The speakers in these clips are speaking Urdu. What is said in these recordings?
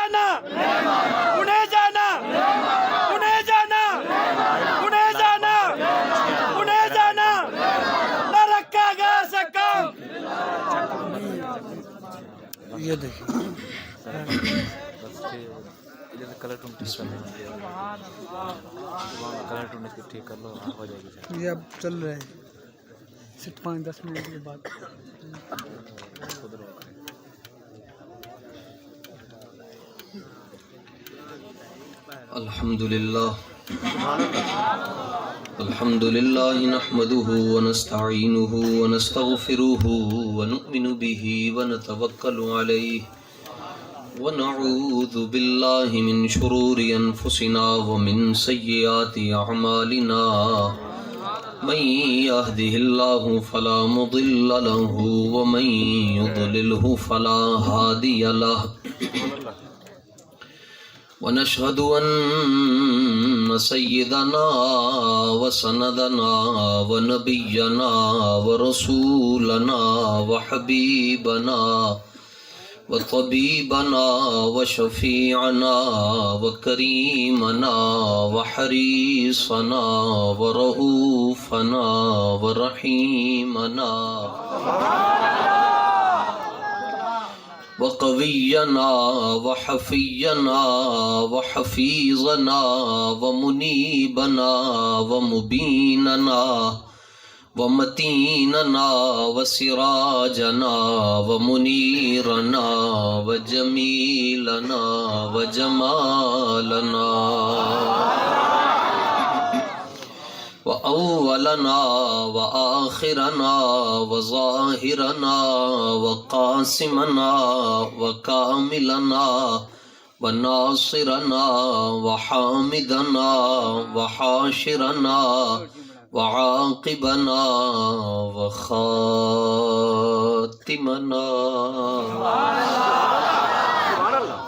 جانا انہیں جانا انہیں جانا انہیں جانا انہیں جانا نہ رکھا گیا سکا. یہ دیکھیں کلر ٹون ٹھیک کر لو ہو جائے گی. یہ اب چل رہے ہیں صرف 5-10 منٹ کے بعد. الحمد لله نحمده ونستعينه ونستغفره ونؤمن به ونتوكل عليه ونعوذ بالله من شرور أنفسنا ومن سيئات أعمالنا من يهده الله فلا مضل له ومن يضلله فلا هادي له ونشهد أن سيدنا وسندنا ونبينا ورسولنا وحبيبنا وطبيبنا وشفيعنا وكريمنا وحريصنا ورؤوفنا ورحيمنا وقوينا وحفينا وحفيظنا ومنيبنا ومبيننا ومتيننا وسراجنا ومنيرنا وجميلنا وجمالنا وأولنا وآخرنا وظاهرنا وقاسمنا وكاملنا وناصرنا وحامدنا وحاشرنا وعاقبنا وخاتمنا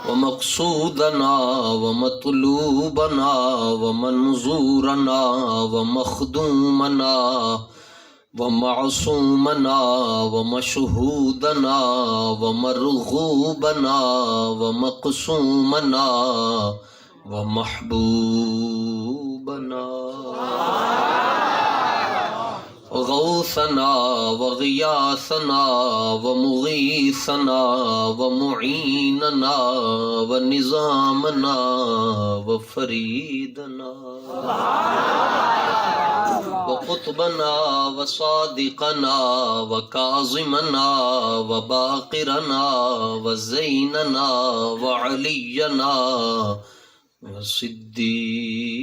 ومقصودنا ومطلوبنا ومنظورنا ومخدومنا ومعصومنا ومشهودنا ومرغوبنا ومقسومنا ومحبوبنا غوثنا وغياثنا ومغيثنا ومعيننا ونظامنا وفريدنا وقطبنا وصادقنا وكاظمنا وباقرنا وزيننا وعلينا وصديقنا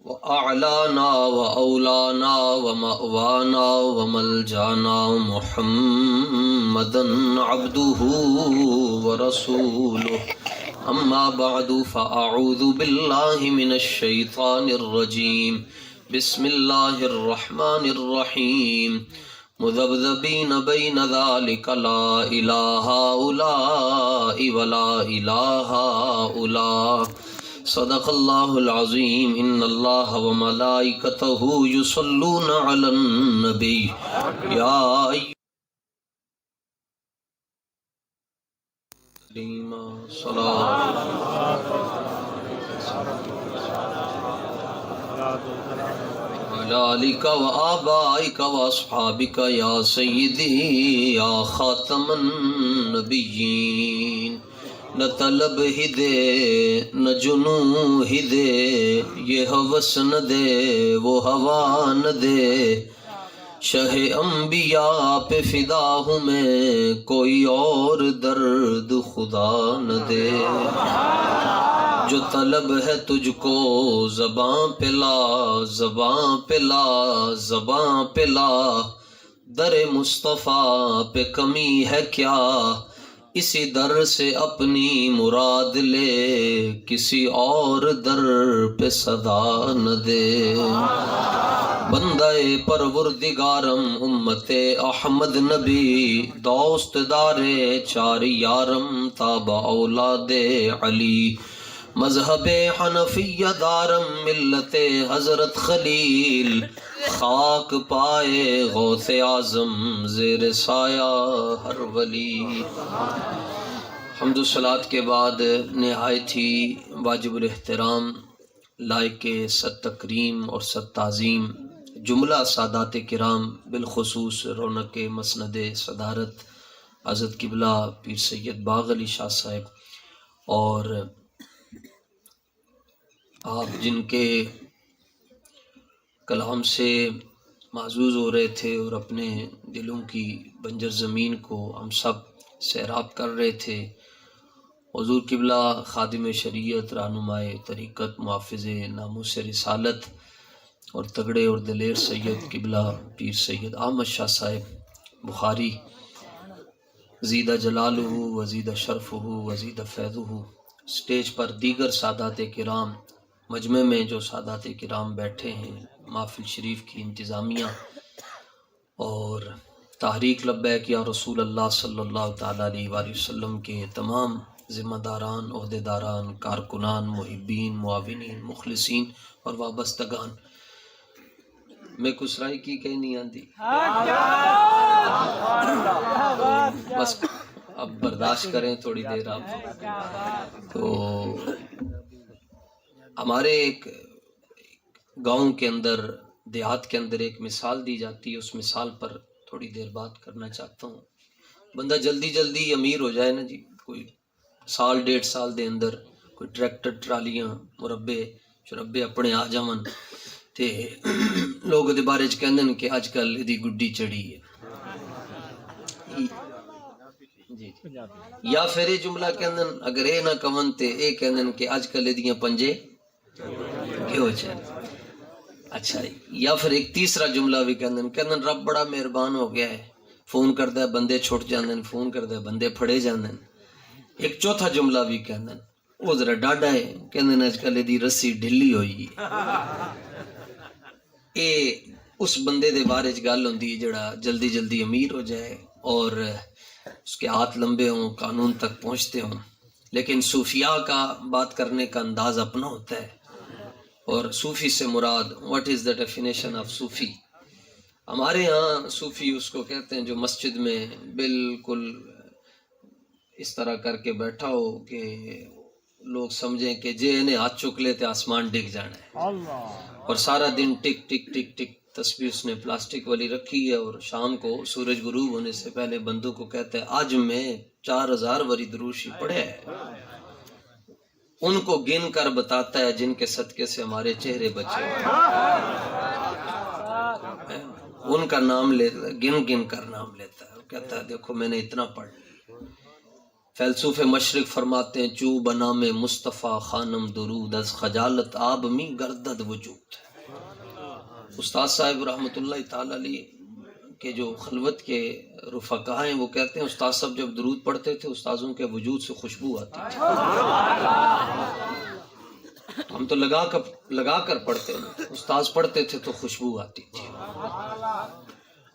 وأعلانا وأولانا ومأوانا وملجانا محمدا عبده ورسوله. أما بعد فأعوذ بالله من الشيطان الرجيم. بسم الله الرحمن الرحيم. مذبذبين بين ذلك لا إله هؤلاء ولا إله هؤلاء. صدق اللہ العظیم. ان اللہ وملائکتہ یصلون علی النبی یا ایھا صلاۃ علی آلک و آبائک و اصحابک یا سیدی یا خاتم النبیین. نہ طلب ہی دے نہ جنوں ہی دے، یہ ہوس نہ دے وہ ہوا نہ دے. شہ انبیاء پہ فدا ہوں میں، کوئی اور درد خدا نہ دے. جو طلب ہے تجھ کو زباں پہ لا، زباں پہ لا، زباں پہ لا. در مصطفیٰ پہ کمی ہے کیا، اسی در سے اپنی مراد لے. کسی اور در پہ صدا نہ دے. بندہ پروردگارم امت احمد نبی، دوست دار چار یارم تاب اولاد علی. مذہب حنفیہ دارم ملت حضرت خلیل، خاک پائے غوث اعظم زیر سایہ ہر ولی۔ حمد و صلات کے بعد نہایت ہی واجب الاحترام، لائق صد تکریم اور صد تعظیم جملہ سادات کرام، بالخصوص رونق مسند صدارت حضرت قبلہ پیر سید باغ علی شاہ صاحب، اور آپ جن کے کلام سے معزوز ہو رہے تھے اور اپنے دلوں کی بنجر زمین کو ہم سب سیراب کر رہے تھے، حضور قبلہ خادم شریعت، رہنمائے طریقت، محافظ ناموس رسالت اور تگڑے اور دلیر سید قبلہ پیر سید احمد شاہ صاحب بخاری، زیدہ جلالہ وزیدہ شرفہ وزیدہ فیضہ، سٹیج پر دیگر سادات کرام، مجمع میں جو سادات کرام بیٹھے ہیں، محفل شریف کی انتظامیہ اور تحریک لبیک یا رسول اللہ صلی اللہ تعالیٰ علیہ وآلہ وسلم کے تمام ذمہ داران، عہدیداران، کارکنان، محبین، معاونین، مخلصین اور وابستگان، میں کسرائی کی کہیں نہیں آتی، بس اب برداشت کریں تھوڑی دیر آپ۔ تو ہمارے ایک گاؤں کے اندر، دیہات کے اندر ایک مثال دی جاتی ہے، اس مثال پر تھوڑی دیر بات کرنا چاہتا ہوں۔ بندہ جلدی جلدی امیر ہو جائے نا جی، کوئی سال ڈیڑھ سال دے اندر کوئی ٹریکٹر ٹرالیاں مربے شربے اپنے آ جاون تے لوگ دے بارے چ کہندے کہ اج کل دی گڈی چڑھی ہے، جی یا پھر یہ جملہ کہندے اگر اے نہ کون تے اے کہندے کہ اج کل دیاں پنجے کیوں چل۔ اچھا، یا پھر ایک تیسرا جملہ بھی کہندے رب بڑا مہربان ہو گیا ہے، فون کردا ہے بندے چھٹ جاندے، فون کردا ہے بندے پھڑے جاندے۔ ایک چوتھا جملہ بھی کہندے وہ ذرا ڈاڈا ہے، کہندے اج کل دی رسی ڈھلی ہوئی ہے۔ اے اس بندے دے بارے چ گل ہوندی ہے جڑا جلدی جلدی امیر ہو جائے اور اس کے ہاتھ لمبے ہوں، قانون تک پہنچتے ہوں، لیکن صوفیاء کا بات کرنے کا انداز اپنا ہوتا ہے۔ اور صوفی سے مراد، what is the definition of صوفی؟ ہمارے ہاں صوفی اس کو کہتے ہیں جو مسجد میں بالکل اس طرح کر کے بیٹھا ہو کہ لوگ سمجھیں کہ جے انہیں ہاتھ چک لے تے آسمان ڈگ جانا ہے، اور سارا دن ٹک ٹک ٹک ٹک تسبیح اس نے پلاسٹک والی رکھی ہے، اور شام کو سورج غروب ہونے سے پہلے بندوں کو کہتا ہے آج میں 4000 وری دروشی پڑھے ہے۔ ان کو گن کر بتاتا ہے جن کے صدقے سے ہمارے چہرے بچے ہیں، ان کا نام لیتا ہے، گن گن کر نام لیتا ہے، کہتا ہے دیکھو میں نے اتنا پڑھ لیا۔ فیلسوف مشرق فرماتے ہیں چو بنام مصطفیٰ خانم درود از خجالت آب می گردد وجود۔ استاد صاحب رحمۃ اللہ تعالی علیہ کے جو خلوت کے رفقا ہیں وہ کہتے ہیں استاد صاحب جب درود پڑھتے تھے استاذوں کے وجود سے خوشبو آتی تھی، ہم تو لگا کر پڑھتے ہیں، استاذ پڑھتے تھے تو خوشبو آتی تھی۔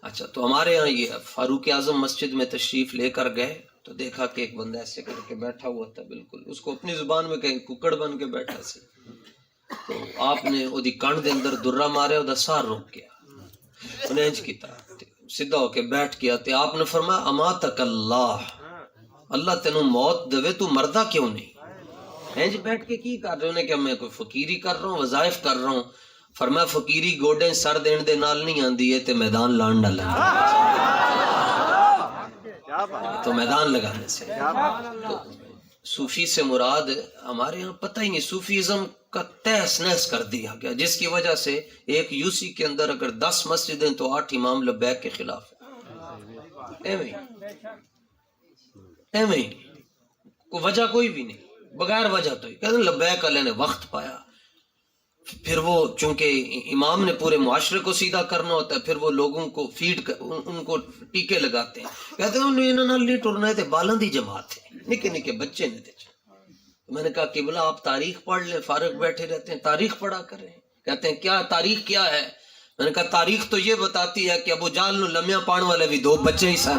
اچھا، تو ہمارے ہاں یہ فاروق اعظم مسجد میں تشریف لے کر گئے تو دیکھا کہ ایک بندہ ایسے کر کے بیٹھا ہوا تھا، بالکل اس کو اپنی زبان میں کہیں ککڑ بن کے بیٹھا سی، تو آپ نے وہ دی کانڈ دے اندر درہ مارے، وہ دا سار روک گیا، انہیں انج کیتا سیدھا ہو کے بیٹھ گیا، تے آپ نے فرمایا اماتک اللہ، اللہ تینوں موت دوے تو مردہ کیوں نہیں؟ انج بیٹھ کے کی کر رہے انہیں کہ میں کوئی فقیری کر رہا ہوں، وظائف کر رہا ہوں۔ فرمایا فقیری گوڑے سر دین دے نال نہیں آندی ہے، تے میدان لان ڈالنا، تو میدان لگانے سے۔ تو صوفی سے مراد ہمارے ہاں پتہ ہی نہیں، صوفیزم کا تہس نہس کر دیا گیا، جس کی وجہ سے ایک یوسی کے اندر اگر 10 مسجدیں تو 8 امام لبیک کے خلاف ہیں، ایویں ہی کوئی وجہ کوئی بھی نہیں، بغیر وجہ تو ہی کہتے ہیں لبیک علیہ نے وقت پایا، پھر وہ چونکہ امام نے پورے معاشرے کو سیدھا کرنا ہوتا ہے، پھر وہ لوگوں کو فیڈ ان کو ٹیکے لگاتے ہیں، کہتے ہیں انہوں نے نہیں ٹرنا ہے، بالوں دی جماعت ہے، نکے نکے بچے نے۔ میں نے کہا قبلہ آپ تاریخ پڑھ لیں، فارغ بیٹھے رہتے ہیں، تاریخ پڑھا کریں۔ کہتے ہیں کیا تاریخ کیا ہے؟ میں نے کہا تاریخ تو یہ بتاتی ہے کہ ابو جہل نو لمیاں پان والے بھی 2 بچے ہی سن،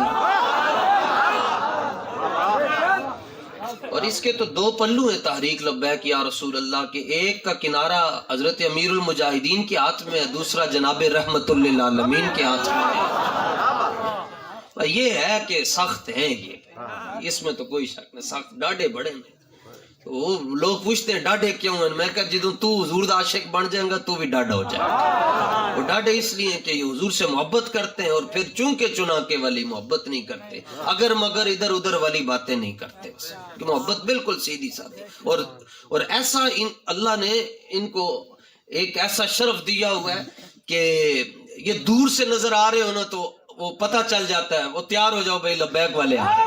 اور اس کے تو دو پہلو ہیں تحریک لبیک یا رسول اللہ کے. ایک کا کنارہ حضرت امیر المجاہدین کے ہاتھ میں ہے, دوسرا جناب رحمت للعالمین کے ہاتھ میں ہے. یہ ہے کہ سخت ہیں یہ, اس میں تو کوئی شک نہیں, سخت ڈاڈے بڑے ہیں. وہ لوگ پوچھتے ہیں ڈاڈے کیوں ہیں, میں کہا جدوں تو حضور دا عاشق بن جائے گا تو بھی ڈاڈا ہو جائے گا. وہ ڈاڈے اس لیے کہ یہ حضور سے محبت کرتے ہیں, اور پھر چونکہ چنانکہ والی محبت نہیں کرتے, اگر مگر ادھر ادھر والی باتیں نہیں کرتے, کہ محبت بالکل سیدھی سادھی. اور ایسا اللہ نے ان کو ایک ایسا شرف دیا ہوا ہے کہ یہ دور سے نظر آ رہے ہو نا تو وہ پتہ چل جاتا ہے, وہ تیار ہو جاؤ بھائی لبیک والے آ رہے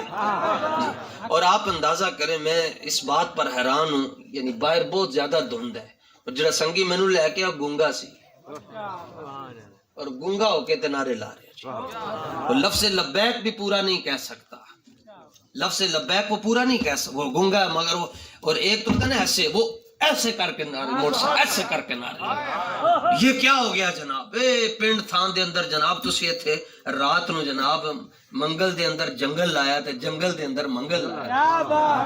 ہیں. اور آپ اندازہ کریں, میں اس بات پر حیران ہوں, یعنی باہر بہت زیادہ دھند ہے, اور جڑا سنگی مینو لے کے گونگا سی, اور گونگا ہو کے تے نعرے لا رہے. وہ لفظ لبیک بھی پورا نہیں کہہ سکتا, لفظ لبیک وہ پورا نہیں کہہ سکتا, وہ گونگا ہے مگر وہ, اور ایک تو نا ایسے, وہ ایسے کر کے نعرے, موڑ سے ایسے کر کے نعرے. یہ کیا ہو گیا جناب, پنڈ تھان دے اندر جناب تسی تھے رات نو جناب منگل دے اندر جنگل لایا تے جنگل دے اندر منگل لایا.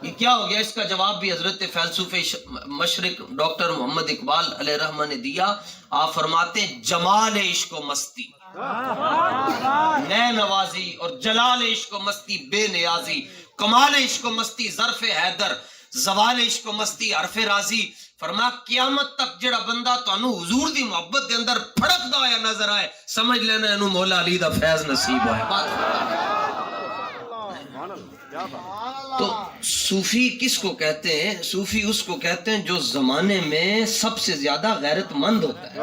یہ کیا ہو گیا؟ اس کا جواب بھی حضرت فیلسوف مشرق ڈاکٹر محمد اقبال علیہ رحمہ نے دیا. آپ فرماتے ہیں جمال عشق و مستی نئے نوازی, اور جلال عشق و مستی بے نیازی, کمال عشق و مستی ظرف حیدر, زوال عشق و مستی حرف راضی. فرما قیامت تک جڑا بندہ تانوں حضور دی محبت دے اندر پھڑکدا ہویا نظر آئے, سمجھ لینا اینو مولا علی دا فیض نصیب ہویا. تو صوفی کس کو کہتے ہیں؟ صوفی اس کو کہتے ہیں جو زمانے میں سب سے زیادہ غیرت مند ہوتا ہے.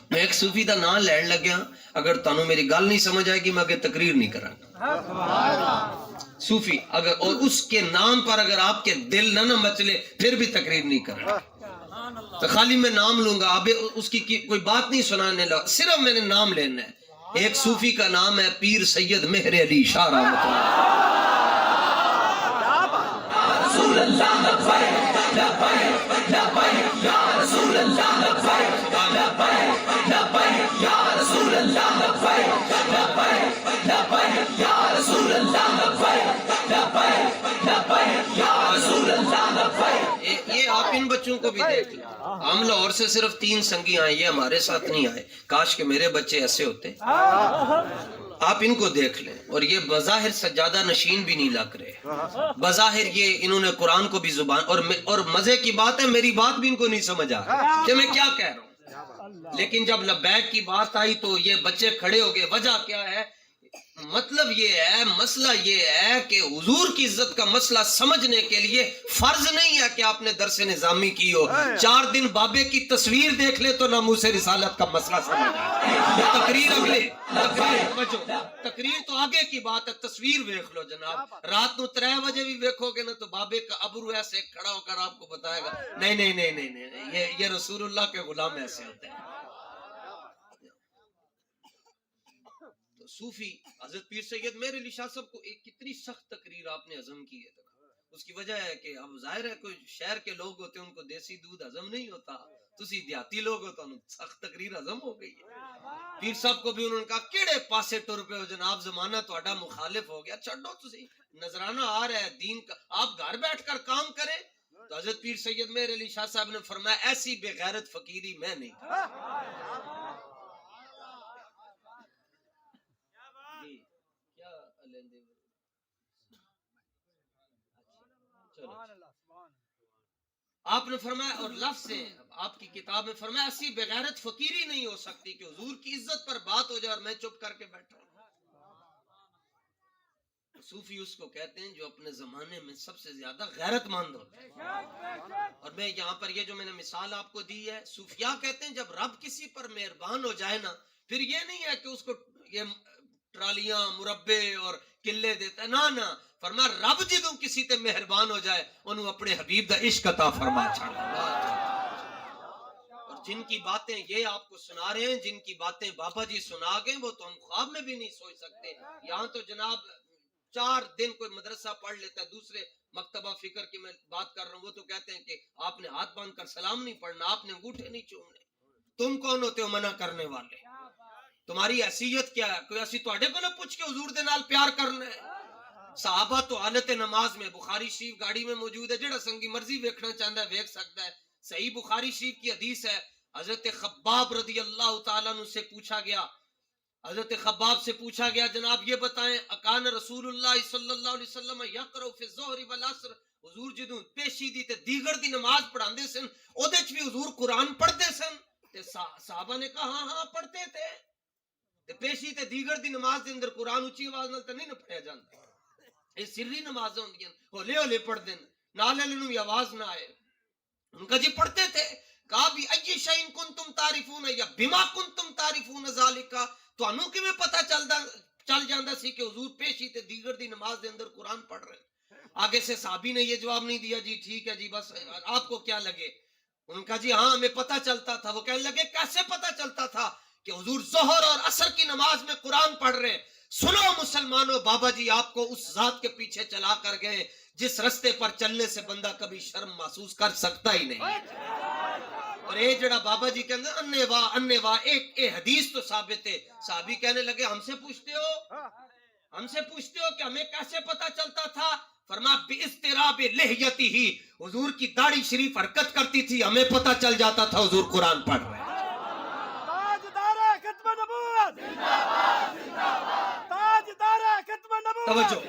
میں ایک صوفی دا نام لین لگیا, اگر تانوں میری گل نہیں سمجھ آئے گی میں کہ تقریر نہیں کراں. صوفی اگر, اور اس کے نام پر اگر آپ کے دل نہ مچلے پھر بھی تقریر نہیں کرنا, تو خالی میں نام لوں گا, اب اس کی کوئی بات نہیں سنانے لگا, صرف میں نے نام لینا ہے. ایک صوفی کا نام ہے پیر سید مہر علی شاہ رحمۃ اللہ. رسول اللہ لبیک لبیک لبیک یا رسول اللہ لبیک لبیک لبیک یا رسول اللہ لبیک لبیک لبیک یا رسول اللہ لبیک لبیک لبیک یا رسول اللہ لبیک. یہ آپ ان بچوں کو بھی دیکھ لیں, ہم لاہور سے صرف 3 سنگی آئے, یہ ہمارے ساتھ نہیں آئے, کاش کہ میرے بچے ایسے ہوتے. آپ ان کو دیکھ لیں, اور یہ بظاہر سجادہ نشین بھی نہیں لگ رہے, بظاہر یہ انہوں نے قرآن کو بھی زبان, اور مزے کی بات ہے میری بات بھی ان کو نہیں سمجھ آ کہ میں کیا کہہ رہا ہوں. لیکن جب لبیک کی بات آئی تو یہ بچے کھڑے ہو گئے. وجہ کیا ہے؟ مطلب یہ ہے, مسئلہ یہ ہے کہ حضور کی عزت کا مسئلہ سمجھنے کے لیے فرض نہیں ہے کہ آپ نے درس نظامی کی ہو, 4 دن بابے کی تصویر دیکھ لے تو ناموس رسالت کا مسئلہ سمجھ آئے. تقریر اگلے, تقریر تو آگے کی بات ہے, تصویر ویکھ لو جناب. رات نو 3 بجے بھی ویکھو گے نا تو بابے کا ابرو ایسے کھڑا ہو کر آپ کو بتائے گا نہیں نہیں نہیں نہیں نہیں, یہ رسول اللہ کے غلام ایسے ہوتے ہیں. صوفی حضرت پیر سید مہر علی شاہ صاحب کو ایک کتنی سخت تقریر آپ نے ہضم کی ہے. اس کی وجہ ہے کہ اب ظاہر ہے کوئی شہر کے لوگ ہوتے ہیں ان کو دیسی دودھ ہضم نہیں ہوتا, تسی دیہاتی لوگ ہو تو سخت تقریر ہضم ہو گئی ہے. پیر صاحب کو بھی انہوں نے کہا کیڑے پاسے ٹر پہ ہو جناب, زمانہ تہاڈا مخالف ہو گیا, چھڈو تسی, نظرانہ آ رہا ہے دین کا, آپ گھر بیٹھ کر کام کریں. تو حضرت پیر سید مہر علی شاہ صاحب نے فرمایا ایسی بے غیرت فقیری میں نہیں کرتا. آپ نے فرمایا, اور لفظ ہے آپ کی کتاب میں فرمایا ایسی بغیرت فقیری نہیں ہو سکتی کہ حضور کی عزت پر بات ہو جائے اور میں چپ کر کے بیٹھا ہوں. صوفی اس کو کہتے ہیں جو اپنے زمانے میں سب سے زیادہ غیرت مند ہوتا ہے. اور میں یہاں پر یہ جو میں نے مثال آپ کو دی ہے, صوفیاء کہتے ہیں جب رب کسی پر مہربان ہو جائے نا, پھر یہ نہیں ہے کہ اس کو یہ ٹرالیاں مربے اور قلے دیتا ہے, نہ فرما رب جدوں کسی تے مہربان ہو جائے انہوں اپنے حبیب دا عشق عطا فرما چھڑا. اور جن کی باتیں یہ آپ کو سنا رہے ہیں, جن کی باتیں بابا جی سنا گئے, وہ تو ہم خواب میں بھی نہیں سوچ سکتے. یہاں تو جناب 4 دن کوئی مدرسہ پڑھ لیتا ہے, دوسرے مکتبہ فکر کی میں بات کر رہا ہوں, وہ تو کہتے ہیں کہ آپ نے ہاتھ باندھ کر سلام نہیں پڑھنا, آپ نے انگوٹھے نہیں چومنے. تم کون ہوتے ہو منع کرنے والے؟ تمہاری حیثیت کیا ہے؟ کوئی ایسی تواڈے کو نہ پوچھ کے حضور دے نال پیار کرنا ہے. صحابہ تو حالت نماز میں، بخاری شریف گاڑی میں موجود ہے، جڑا سنگی مرضی ویکھنا چاہتا ہے ویکھ سکتا ہے. صحیح بخاری شریف کی حدیث ہے، حضرت خباب رضی اللہ تعالیٰ عنہ سے پوچھا گیا، حضرت خباب سے پوچھا گیا جناب یہ بتائیں اکان رسول اللہ صلی اللہ علیہ وسلم یقرأ فی الظہر والعصر، حضور جدوں پیشی دی تے دیگر دی نماز پڑھاندے سن اودے وچ بھی حضور قرآن پڑھتے سن؟ تے صحابہ نے کہا ہاں ہاں پڑھتے تھے. تے پیشی تے دیگر دی نماز دے اندر قرآن اونچی آواز نال تے نہیں پڑھیا جاندا، یہ سری نمازیں ہوندیاں، ہولے ہولے پڑھ دین نال والے نوں بھی آواز نہ آئے. ان کا جی پڑھتے تھے. کہا بھی ای شیء کنتم تعرفون یا بما کنتم تعرفون ذالک، تانوں کیویں پتہ چل جاندا سی کہ حضور پیشی تے دیگر دی نماز دے اندر قرآن پڑھ رہے ہیں؟ آگے سے صحابی نے یہ جواب نہیں دیا جی ٹھیک ہے جی بس آپ کو کیا لگے. ان کا جی ہاں ہمیں پتہ چلتا تھا. وہ کہنے لگے کیسے پتہ چلتا تھا کہ حضور ظہر اور عصر کی نماز میں قرآن پڑھ رہے ہیں؟ سنو مسلمانوں، بابا جی آپ کو اس ذات کے پیچھے چلا کر گئے جس رستے پر چلنے سے بندہ کبھی شرم محسوس کر سکتا ہی نہیں. اور اے جڑا بابا جی کہندے انے واہ ایک حدیث تو ثابت ہے. صحابی کہنے لگے ہم سے پوچھتے ہو کہ ہمیں کیسے پتہ چلتا تھا؟ فرما باستراب لحیتی ہی، حضور کی داڑھی شریف حرکت کرتی تھی ہمیں پتہ چل جاتا تھا حضور قرآن پڑھ رہے ہیں. تاجدار ختم نبوت زندہ باد، زندہ باد، تاجدار ختم نبوت. توجہ.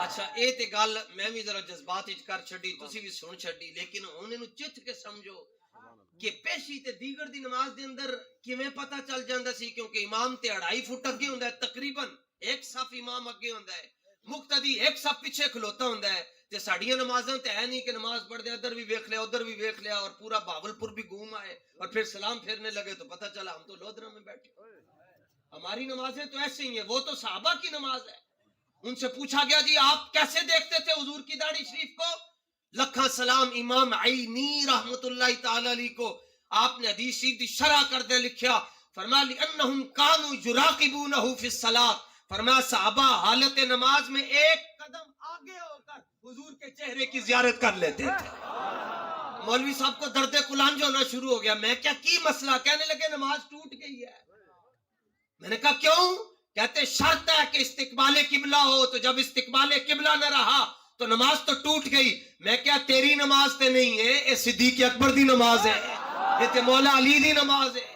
اچھا اے تے گل میں بھی ذرا جذبات وچ کر چھڈی، تسی بھی سن چھڈی، لیکن ہن اینو چت کے سمجھو کہ پیشی تے دیگر دی نماز دے اندر کیویں پتہ چل جاندا سی؟ کیونکہ امام تے 2.5 فٹ اگے ہوندا ہے، تقریباً ایک صف امام اگے ہوندا ہے، مقتدی ایک صف پیچھے کھلوتا ہوندا ہے. تے ساڈیاں نمازاں تے ہے نہیں کہ نماز پڑھ دے ادھر بھی ویکھ لیا ادھر بھی ویکھ لیا اور پورا بہاولپور بھی گھوم آئے اور پھر سلام پھیرنے لگے تو پتہ چلا ہم تو لودھرا میں بیٹھے. ہماری نمازیں تو ایسے ہی ہیں، وہ تو صحابہ کی نماز ہے. ان سے پوچھا گیا جی آپ کیسے دیکھتے تھے حضور کی داڑھی شریف کو؟ لکھا سلام امام عینی رحمت اللہ تعالی علیہ کو آپ نے حدیث شریف دی شرح کر دے لکھیا، فرمایا لِأَنَّهُمْ كَانُوا يُرَاقِبُونَهُ فِي الصَّلَاةِ، فرمایا صحابہ حالت نماز میں ایک قدم آگے ہو کر حضور کے چہرے کی زیارت کر لیتے تھے. مولوی صاحب کو درد کلانج ہونا شروع ہو گیا. میں کیا کی مسئلہ؟ کہنے لگے نماز ٹوٹ گئی ہے. میں نے کہا کیوں؟ کہتے شرط ہے کہ استقبال قبلہ ہو، تو جب استقبال قبلہ نہ رہا تو نماز تو ٹوٹ گئی. میں کیا تیری نماز تے نہیں ہے، اے صدیق اکبر دی نماز ہے، یہ تے مولا علی دی نماز ہے.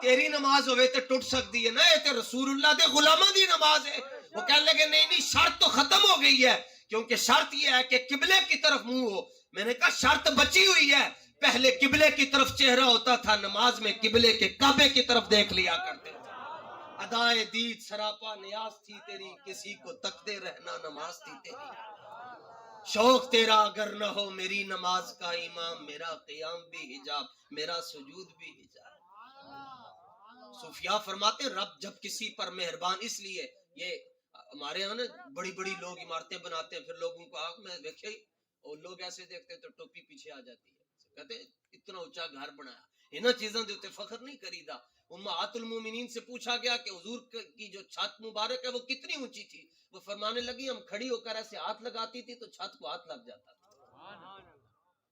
تیری نماز ہوئے تے ٹوٹ سکتی ہے نا، یہ تے رسول اللہ دے غلامہ دی نماز ہے. وہ کہنے لگے نہیں شرط تو ختم ہو گئی ہے، کیونکہ شرط یہ ہے کہ قبلے کی طرف منہ ہو. میں نے کہا شرط بچی ہوئی ہے، پہلے قبلے کی طرف چہرہ ہوتا تھا، نماز میں قبلے کے کعبے کی طرف دیکھ لیا کرتے تھے. ادائے دید سراپا نیاز تھی تیری، کسی کو تکتے رہنا نماز تھی تیری. شوق تیرا اگر نہ ہو میری نماز کا امام، میرا قیام بھی حجاب، میرا سجود بھی حجاب. صوفیاء فرماتے رب جب کسی پر مہربان، اس لیے یہ ہمارے ہاں نا بڑی بڑی لوگ عمارتیں بناتے ہیں، پھر لوگوں کو آنکھ میں دیکھے اور لوگ ایسے دیکھتے تو ٹوپی پیچھے آ جاتی ہے. کہتے اتنا اونچا گھر بنایا، انہاں چیزاں دے اوتے فخر نہیں کریدا. امہات المومنین سے پوچھا گیا کہ حضور کی جو چھت مبارک ہے وہ کتنی اونچی تھی؟ وہ فرمانے لگی ہم کھڑی ہو کر ایسے ہاتھ لگاتی تھی تو چھت کو ہاتھ لگ جاتا تھا.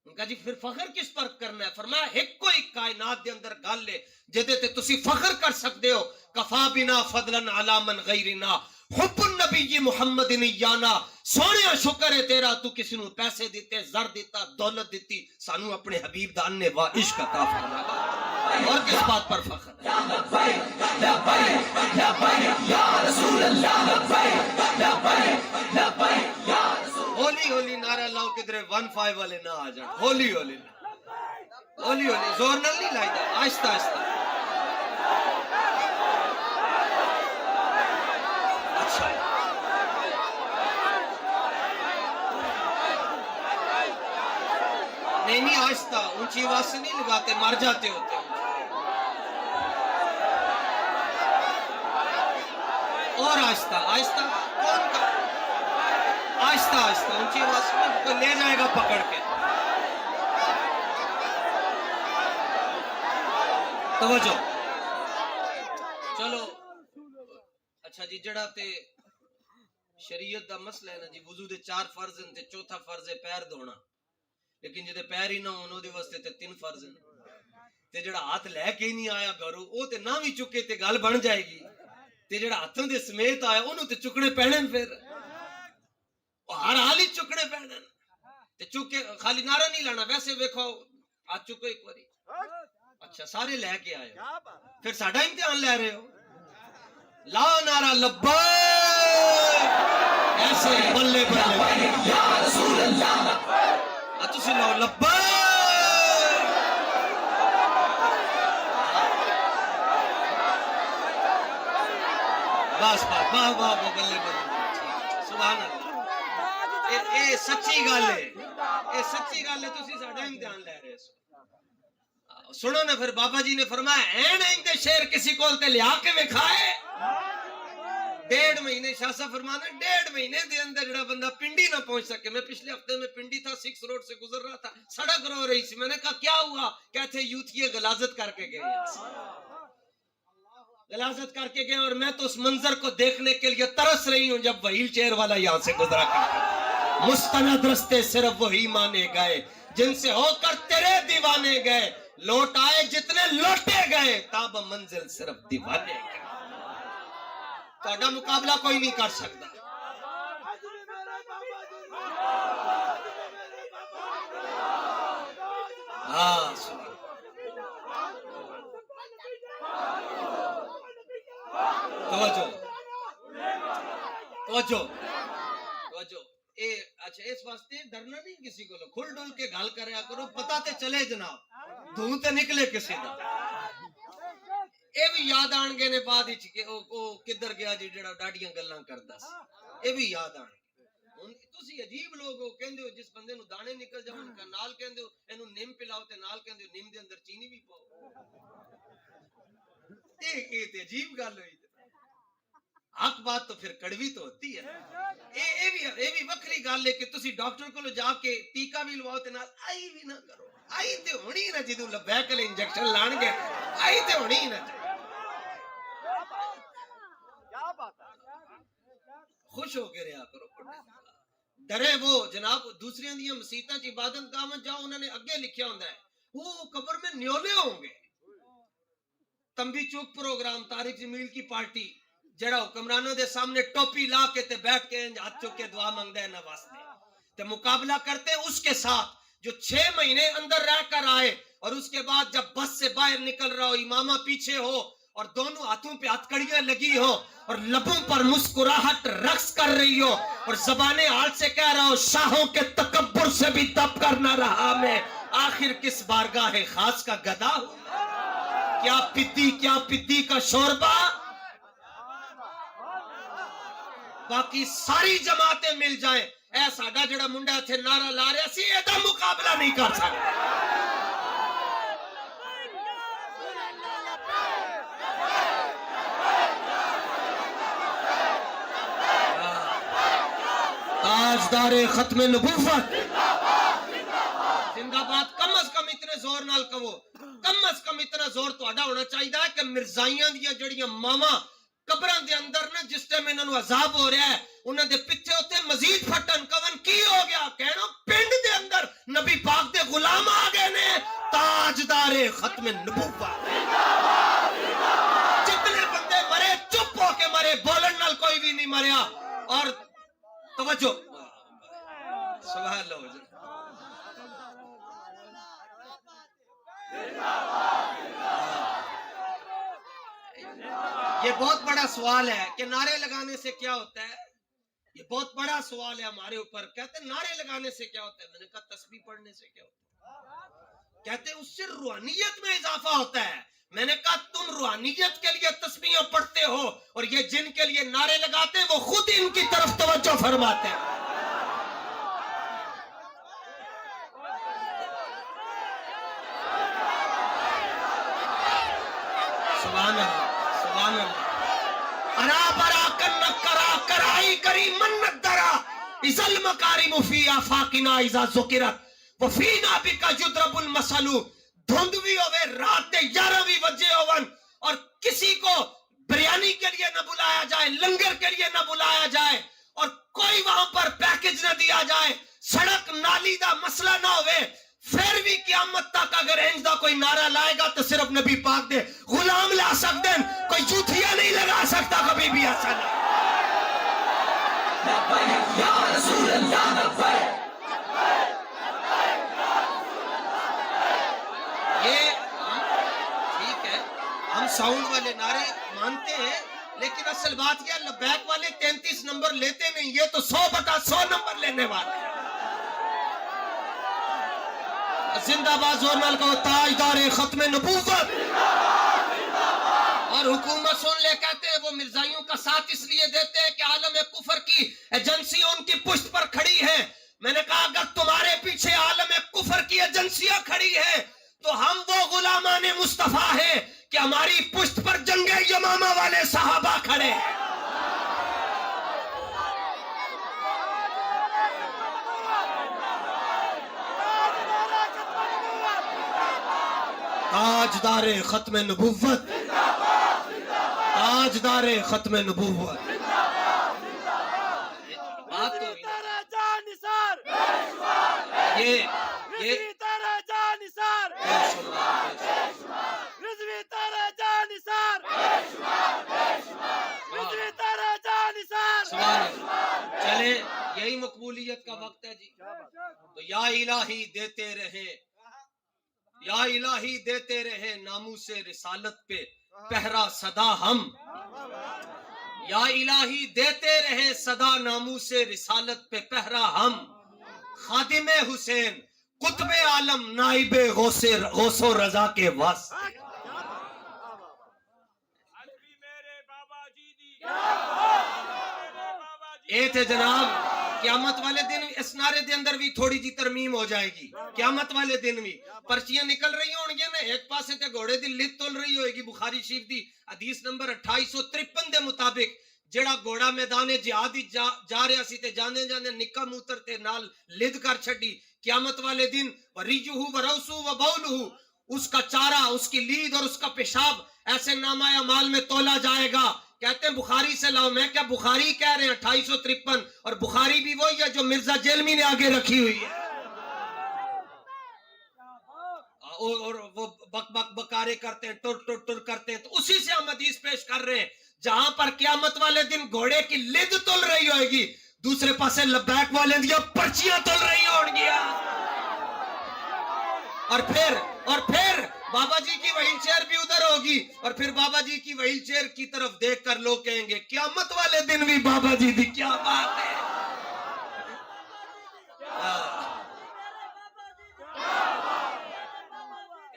ان کا جی پھر فخر کس پر کرنا ہے؟ فرمایا ایک کوئی کائنات دے اندر گل لے جدے تے تسی فخر کر سکتے ہو. کفا بنا فضلا علی من غیرنا حب النبی محمد نیانا. سونیا شکر ہے تیرا تو کسی نو پیسے دیتے، زر دیتا، دولت دیتی، سانو اپنے حبیب دا انے وا عشق عطا فرما. اور کس بات پر فخر؟ ہولی ہولی نعرہ لاؤ کدھر 15 والے نہ آ جائیں. ہولی ہولی ہولی ہولی زور نہ نہیں لائی جائے، آہستہ آہستہ. نہیں آہستہ، اونچی آواز سے نہیں لگاتے، مر جاتے ہوتے. اور آہستہ آہستہ، کون کا آہستہ آہستہ، اونچی آواز سے کوئی لے جائے گا پکڑ کے. توجہ. چلو اچھا جی، جڑا تے شریعت دا مسئلہ ہے نا جی، وضو دے 4 فرض ہیں تے چوتھا فرض ہے پیر دھونا. لیکن جدے پیر ہی نہ ہون اودے واسطے تے 3 فرض ہیں. تے جڑا ہاتھ لے کے ہی نہیں آیا گھروں او تے نہ بھی چکے تے گل بن جائے گی. تے جڑا ہاتھوں دے سمیت آیا انہوں تے چکنے پہنن پھر ہر حال ہی چکنے پہنن تے چکے خالی نعرہ نہیں لانا ویسے ویکھو ہاتھ چکو ایک باری اچھا سارے لے کے آئے ہو پھر ساڈا امتحان لے رہے ہو لاؤ نعرہ لبیک ایسے بلے بلے یا رسول اللہ تسی لاؤ لبیک بس بس واہ واہ بلے بلے سبحان اللہ اے سچی گل ہے اے سچی گل ہے تسی ساڈا امتحان لے رہے ہو سنو نا پھر بابا جی نے فرمایا این این دے شیر کسی کول تے لیا کے وکھائے 1.5 مہینے شاہ صاحب فرمانا 1.5 مہینے دے اندر جڑا بندہ پنڈی نہ پہنچ سکے میں پچھلے ہفتے میں پنڈی تھا 6 روڈ سے گزر رہا تھا سڑک رو رہی تھی میں نے کہا کیا ہوا کہتے یوتھ یہ غلاظت کر کے گئے غلاظت کر کے گئے اور میں تو اس منظر کو دیکھنے کے لیے ترس رہی ہوں جب وہیل چیئر والا یہاں سے گزرا کرتا مستند رستے صرف وہی مانے گئے جن سے ہو کر تیرے دیوانے گئے لوٹ آئے جتنے لوٹے گئے تاب منزل صرف دیوانے گئے تہاڈا مقابلہ کوئی نہیں کر سکتا ہاں توجہ توجہ توجہ اے اچھا اس واسطے ڈرنا نہیں کسی کو کھل ڈول کے گل کریا کرو پتہ تے چلے جناب دھوں تے نکلے کسی دا اے بھی یاد آن گے نے بعد وچ کہ او کدھر گیا جی جڑا ڈاڈیاں گلاں کردا سی اے بھی یاد آن ہن تسی عجیب لوگ ہو کہندے ہو جس بندے نو دانے نکل جاون کا نال کہندے ہو اینو نیم پلاؤ تے نال کہندے ہو نیم دے اندر چینی بھی پاؤ اے تے عجیب گل ہوئی حق بات تو پھر کڑوی تو ہوتی ہے اے بھی وکری گل ہے کہ تسی ڈاکٹر کولو جا کے ٹیکا بھی لواؤ تے نال آئی بھی نہ کرو آئی تے ہونی نہ جدوں لبیک لے انجیکشن لان گے آئی تے ہونی نہ خوش ہو کے رہا کرو ڈرے وہ جناب دوسریاں دیاں مسیتاں چ عبادت گاہ جاؤ انہوں نے اگے لکھیا ہوندا ہے وہ قبر میں نیولے ہوں گے تمبی چوک پروگرام طارق جمیل کی پارٹی جڑا حکمرانوں دے سامنے ٹوپی لا کے تے بیٹھ کے ہاتھ چک کے دعا مانگدا ہے نواستے تے مقابلہ کرتے اس کے ساتھ جو 6 مہینے اندر رہ کر آئے اور اس کے بعد جب بس سے باہر نکل رہا ہو امامہ پیچھے ہو اور دونوں ہاتھوں پہ ہتھکڑیاں لگی ہو اور لبوں پر مسکراہٹ رقص کر رہی ہو اور زبان حال سے کہہ رہا ہو شاہوں کے تکبر سے بھی دب کر نہ رہا میں آخر کس بارگاہ خاص کا گدا ہوں کیا پدی کا شوربہ باقی ساری جماعتیں مل جائیں اے ساڈا جڑا منڈا تھے نعرہ لا رہا سی ایدا مقابلہ نہیں کر سکتا تاجدار ختم نبوت زندہ باد کم از کم اتنے زور نال کہو کم از کم اتنا زور تہاڈا ہونا چاہیے کہ مرزائیاں دیاں جڑیاں ماواں قبراں دے اندر نا جس ٹائم انہاں نوں عذاب ہو رہا ہے انہاں دے پیچھے اوتے مزید پھٹن کون کی ہو گیا کہنا پنڈ دے اندر نبی پاک دے غلام آ گئے نے تاجدار ختم نبوت جتنے بندے مرے چپ ہو کے مرے بولن نال کوئی بھی نہیں مریا اور توجہ سبحان اللہ یہ بہت بڑا سوال ہے کہ نعرے لگانے سے کیا ہوتا ہے یہ بہت بڑا سوال ہے ہمارے اوپر کہتے ہیں نعرے لگانے سے کیا ہوتا ہے میں نے کہا تسبیح پڑھنے سے کیا ہوتا ہے کہتے ہیں اس سے روحانیت میں اضافہ ہوتا ہے میں نے کہا تم روحانیت کے لیے تسبیحیں پڑھتے ہو اور یہ جن کے لیے نعرے لگاتے ہیں وہ خود ان کی طرف توجہ فرماتے ہیں سبحان اللہ سبحان اللہ ارا برا کن کرا کرائی کری منت درا ازل مکارم فی آفاقنا اذا ذکرت وفینا بکا جدرب المسلو دھندوی ہوئے رات دے 11 بجے ہوون اور کسی کو بریانی کے لیے نہ بلایا جائے لنگر کے لیے نہ بلایا جائے اور کوئی وہاں پر پیکج نہ دیا جائے سڑک نالی دا مسئلہ نہ ہوئے پھر بھی قیامت تک اگر انج دا کوئی نعرہ لائے گا تو صرف نبی پاک دے غلام لا سکتے ہیں، کوئی جوتیاں نہیں لگا سکتا کبھی بھی ایسا نہیں۔ یا رسول اللہ، یہ ٹھیک ہے، ہم ساؤنڈ والے نعرے مانتے ہیں، لیکن اصل بات یہ لبیک والے 33 نمبر لیتے نہیں، یہ تو 100/100 نمبر لینے والے ہیں۔ زندہ باد زور نال کہو، تاجدار ختم نبوت۔ اور حکومت سن لے، کہتے ہیں وہ مرزائیوں کا ساتھ اس لیے دیتے ہیں کہ عالم کفر کی ایجنسیوں ان کی پشت پر کھڑی ہیں۔ میں نے کہا اگر تمہارے پیچھے عالم کفر کی ایجنسیاں کھڑی ہیں تو ہم وہ غلامان مصطفیٰ ہیں کہ ہماری پشت پر جنگ یمامہ والے صحابہ کھڑے ہیں۔ تاجدار ختم نبوت، تاجدار ختم نبوت۔ بات تو تیرا جان نثار، یہ رضوی تیرا جان نثار، رضوی تیرا جان نثار، رضوی تیرا جان نثار۔ چلے یہی مقبولیت کا وقت ہے جی، تو یا الہی دیتے رہے، یا الہی دیتے رہے ناموس رسالت پہ پہرا صدا ہم، یا الہی دیتے رہے صدا ناموس رسالت پہ پہرا ہم، خادم حسین قطب عالم نائب غوث و رضا کے واسطے۔ اے تھے جناب، قیامت والے دن اس نعرے دے اندر بھی تھوڑی جی ترمیم ہو جائے گی۔ قیامت والے دن بھی پرچیاں نکل رہی ہوں گے نا، ایک پاسے تے گھوڑے دی لت تول رہی ہوئے گی، بخاری شریف دی حدیث نمبر 2853 دے مطابق جڑا گھوڑا میدان جہاد جا رہا سی تے جانے جانے نکا موتر تے نال لد کر چھڈی، قیامت والے دن وریجہ وروسو وبولہ، اس کا چارہ، اس کی لید اور اس کا پیشاب ایسے نامہ اعمال میں تولا جائے گا۔ کہتے ہیں بخاری سے لاؤ، میں کیا بخاری کہہ رہے ہیں 2853، اور بخاری بھی وہی ہے جو مرزا جیلمی نے آگے رکھی ہوئی ہے، اور وہ بک بک بکارے کرتے ہیں، ٹر ٹر ٹر کرتے ہیں، تو اسی سے ہم حدیث پیش کر رہے ہیں جہاں پر قیامت والے دن گھوڑے کی لد تل رہی ہوئے گی، دوسرے پاسے لبیک والے دیا پرچیاں تل رہی ہوں گی، اور پھر بابا جی کی وہیل چیئر بھی ادھر ہوگی، اور پھر بابا جی کی وہیل چیئر کی طرف دیکھ کر لوگ کہیں گے قیامت والے دن بھی بابا جی دی کیا بات ہے۔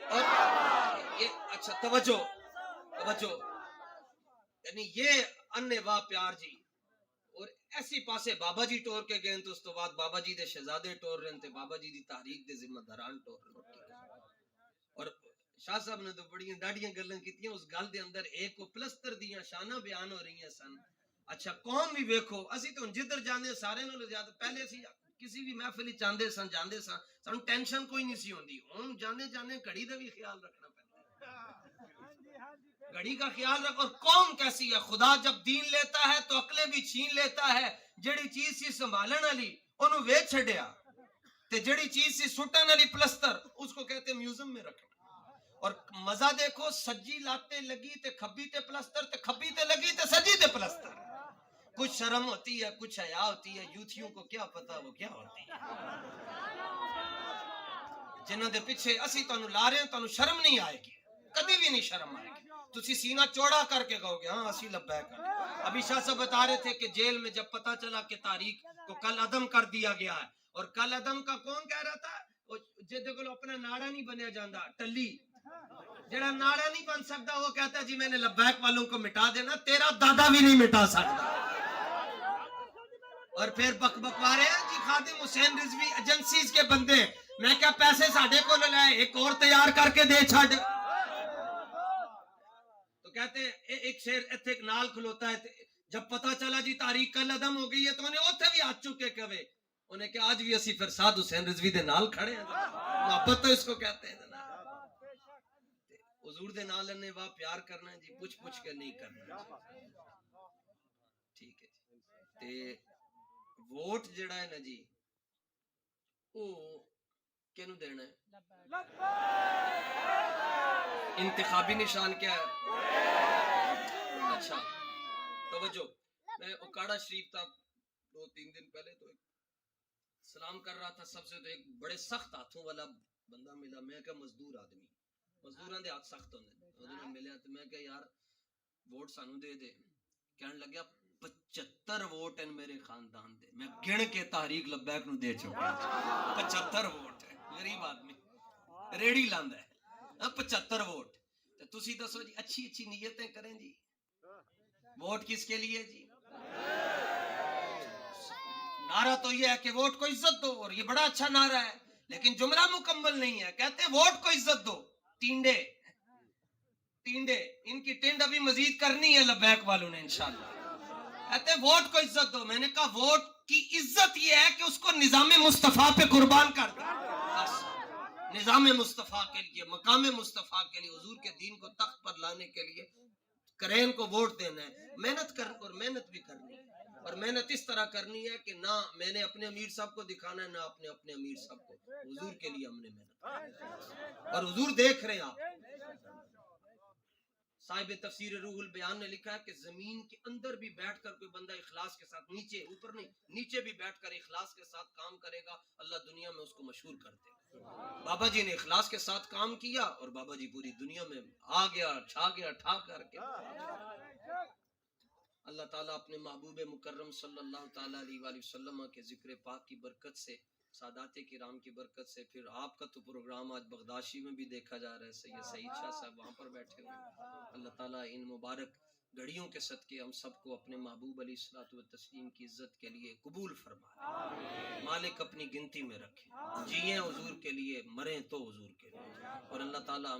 اور یہ اچھا توجہ، یعنی یہ اننے واہ پیار جی، اور ایسی پاسے بابا جی ٹور کے گئے تو اس تو بعد بابا جی دے شہزادے ٹور رہے تھے، بابا جی دی تحریک دے ذمہ داران ٹور رہے، اور شاہ صاحب نے تو بڑی ڈاڑیاں گلیں کیتیاں، اس گل دے اندر ایک کو پلستر دیاں شانہ بیان ہو رہی ہیں سن۔ اچھا قوم بھی ویکھو، اسی تو جدھر جانے سارے نوں زیادہ، پہلے اسی کسی بھی محفل چاندے سن جاندے سن، سانوں ٹینشن کوئی نہیں سی ہوندی، ہن جانے گھڑی دا بھی خیال رکھنا پڑتا ہے، گھڑی کا خیال رکھ۔ اور قوم کیسی ہے، خدا جب دین لیتا ہے تو عقلیں بھی چھین لیتا ہے، جڑی چیز سی سنبھالن والی اونوں ویچ چھڈیا، تے جڑی چیز سی سٹن والی پلستر اس کو کہتے میوزیم میں رکھنا۔ اور مزہ دیکھو، سجی لاتے لگی تے کھبی تے پلستر، تے کھبی تے لگی تے سجی تے پلستر، کچھ شرم ہوتی ہے، کچھ حیا ہوتی ہے، یوتھیوں کو کیا پتا وہ کیا ہوتی ہے، جنہاں دے پیچھے اسی تانوں لا رہے ہیں، تانوں شرم نہیں آئے گی، کبھی بھی نہیں شرم آئے گی، تسی سینہ چوڑا کر کے کہو گے ہاں اسی لبیک ہیں۔ ابھی شاہ صاحب بتا رہے تھے کہ جیل میں جب پتا چلا کہ تاریخ کو کل عدم کر دیا گیا ہے، اور کل عدم کا کون کہہ رہا تھا، جدے کو اپنا ناڑا نہیں بنیا جاندہ، ٹلی جڑا ناڑا نہیں بن سکتا وہ کہتا ہے جی میں نے لبیک والوں کو مٹا دینا، تیرا دادا بھی نہیں مٹا سکتا۔ اور پھر بک بکوارے ہیں جی خادم حسین رضوی ایجنسیز کے بندے، میں کیا پیسے ساڑھے کو لائے، ایک اور تیار کر کے دے چھاڑ، تو کہتے ہیں ایک شیر ایتھے نال کھلوتا ہے، جب پتا چلا جی تاریخ کل عدم ہو گئی ہے تو انہیں اوتھے بھی ہاتھ چکے کہوے، انہیں کہ آج بھی اسی پھر سعد حسین رضوی دے نال کھڑے ہیں، محبت تو اس کو کہتے ہیں، حضور دے نال نے واہ پیار کرنا ہے جی، پوچھ کے نہیں کرنا، ٹھیک ہے جی۔ تے ووٹ جڑا ہے نا جی، وہ کینو دینا ہے؟ لبیک انتخابی نشان کیا ہے؟ اچھا توجہ، میں اکاڑا شریف تھا 2-3 دن پہلے، تو ایک سلام کر رہا تھا سب سے، تو ایک بڑے سخت ہاتھوں والا بندہ ملا. میں کہ مزدور آدمی، مزدوراں دے ہاتھ سخت ہوندے، انہوں ملیا تو میں کہ یار ووٹ سانو دے دے. کہنے لگیا 75 ووٹ ہیں میرے خاندان دے. میں گن کے تحریک لبیک نو دے چکا. 75 ووٹ ہے، غریب آدمی ریڑی لاندا ہے. 75 ووٹ. تو تسی دسو جی، اچھی اچھی نیتیں کریں جی، ووٹ کس کے لیے جی؟ نعرہ تو یہ ہے کہ ووٹ کو عزت دو، اور یہ بڑا اچھا نعرہ ہے، لیکن جملہ مکمل نہیں ہے. کہتے ہیں ووٹ کو عزت دو. ٹینڈے ان کی ٹینڈ ابھی مزید کرنی ہے لبیک والوں نے انشاءاللہ. کہتے ہیں ووٹ کو عزت دو. میں نے کہا ووٹ کی عزت یہ ہے کہ اس کو نظام مصطفیٰ پہ قربان کر دو. بس نظام مصطفیٰ کے لیے، مقام مصطفیٰ کے لیے، حضور کے دین کو تخت پر لانے کے لیے کرین کو ووٹ دینا ہے. محنت کر، اور محنت بھی کرنی ہے، اور محنت اس طرح کرنی ہے کہ نہ میں نے اپنے امیر صاحب کو دکھانا ہے، نہ اپنے امیر صاحب کو. حضور کے لیے ہم نے محنت کرنی ہے، اور حضور دیکھ رہے ہیں. آپ صاحب تفسیر روح البیان نے لکھا ہے کہ زمین کے اندر بھی بیٹھ کر کوئی بندہ اخلاص کے ساتھ، نیچے اوپر نہیں، نیچے بھی بیٹھ کر اخلاص کے ساتھ کام کرے گا، اللہ دنیا میں اس کو مشہور کر دے گا. بابا جی نے اخلاص کے ساتھ کام کیا، اور بابا جی پوری دنیا میں آ گیا، چھا گیا، ٹھا کر کے. اللہ تعالیٰ اپنے محبوب مکرم صلی اللہ تعالیٰ علیہ وآلہ وسلم کے ذکر پاک کی برکت سے، سادات کرام کی برکت سے، پھر آپ کا تو پروگرام آج بغداشی میں بھی دیکھا جا رہا ہے، سید سعید شاہ صاحب وہاں پر بیٹھے ہوئے. اللہ تعالیٰ ان مبارک گھڑیوں کے صدقے ہم سب کو اپنے محبوب علیہ الصلوۃ والتسلیم کی عزت کے لیے قبول فرمائے. مالک اپنی گنتی میں رکھے، جیئیں حضور کے لیے، مریں تو حضور کے لیے. اور اللہ تعالیٰ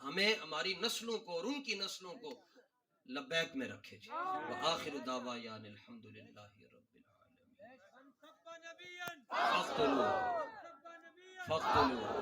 ہمیں ہماری نسلوں کو اور ان کی نسلوں کو لبیک میں رکھے جی. وآخر دعوانا الحمدللہ رب العالمین. فاقتلوا